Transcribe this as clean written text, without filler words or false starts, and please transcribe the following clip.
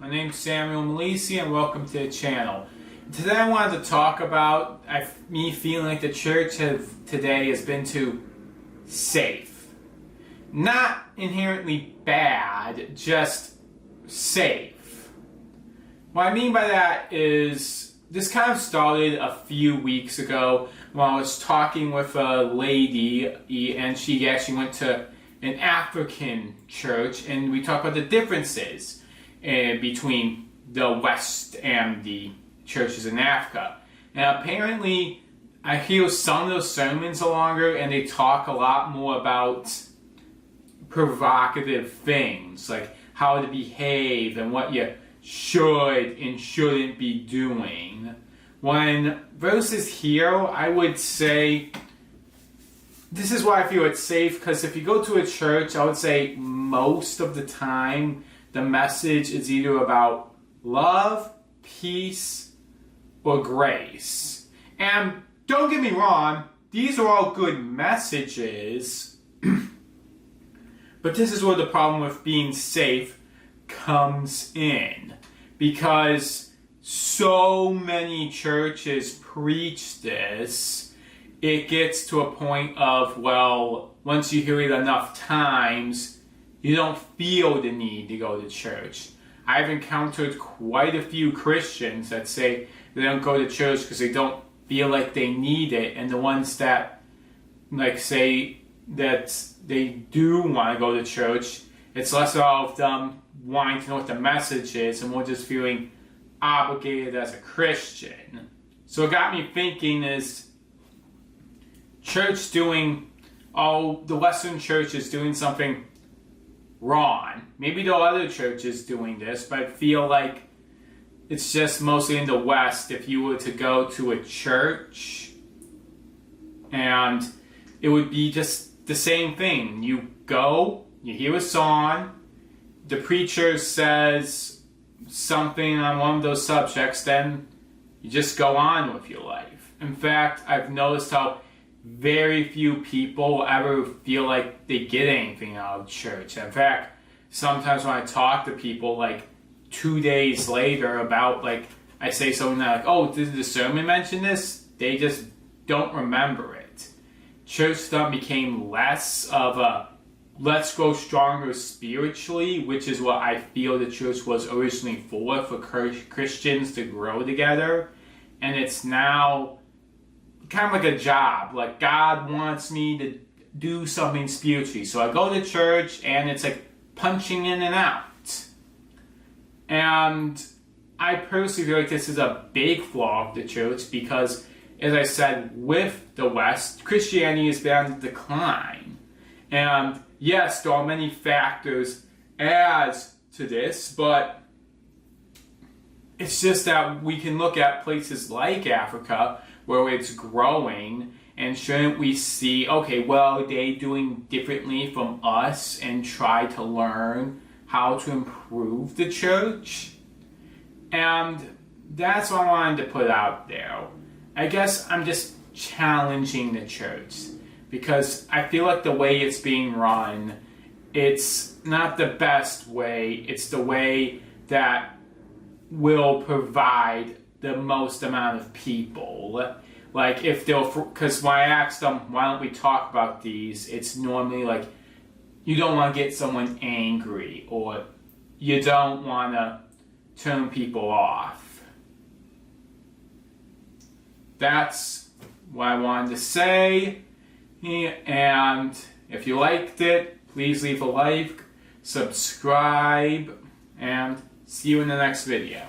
My name's Samuel Malisi and welcome to the channel. Today I wanted to talk about me feeling like the church today has been too safe. Not inherently bad, just safe. What I mean by that is this kind of started a few weeks ago when I was talking with a lady and she actually went to an African church and we talked about the differences between the West and the churches in Africa. And apparently I hear some of those sermons are longer and they talk a lot more about provocative things like how to behave and what you should and shouldn't be doing. When versus here, I would say this is why I feel it's safe, because if you go to a church, I would say most of the time the message is either about love, peace, or grace. And don't get me wrong, these are all good messages, but this is where the problem with being safe comes in. Because so many churches preach this, it gets to a point of, well, once you hear it enough times, you don't feel the need to go to church. I've encountered quite a few Christians that say they don't go to church because they don't feel like they need it, and the ones that say that they do want to go to church, it's less of them wanting to know what the message is and more just feeling obligated as a Christian. So it got me thinking, is church doing, the Western church is doing something wrong? Maybe there are other churches doing this, but I feel like it's just mostly in the West. If you were to go to a church and it would be just the same thing. You go, you hear a song, the preacher says something on one of those subjects, then you just go on with your life. In fact, I've noticed how very few people ever feel like they get anything out of church. In fact, sometimes when I talk to people 2 days later about I say something like, oh, did the sermon mention this? They just don't remember it. Church stuff became less of a let's grow stronger spiritually, which is what I feel the church was originally for Christians to grow together. And it's now kind of like a job. Like, God wants me to do something spiritually. So I go to church and it's like punching in and out. And I personally feel like this is a big flaw of the church because, as I said, with the West, Christianity has been on decline. And yes, there are many factors as to this, but it's just that we can look at places like Africa where it's growing, and shouldn't we see, okay, well, they doing differently from us and try to learn how to improve the church? And that's what I wanted to put out there. I guess I'm just challenging the church because I feel like the way it's being run, it's not the best way. It's the way that will provide the most amount of people. Like, if they'll, because when I ask them, why don't we talk about these, it's normally like, you don't want to get someone angry, or you don't want to turn people off. That's what I wanted to say. And if you liked it, please leave a like, subscribe, and see you in the next video.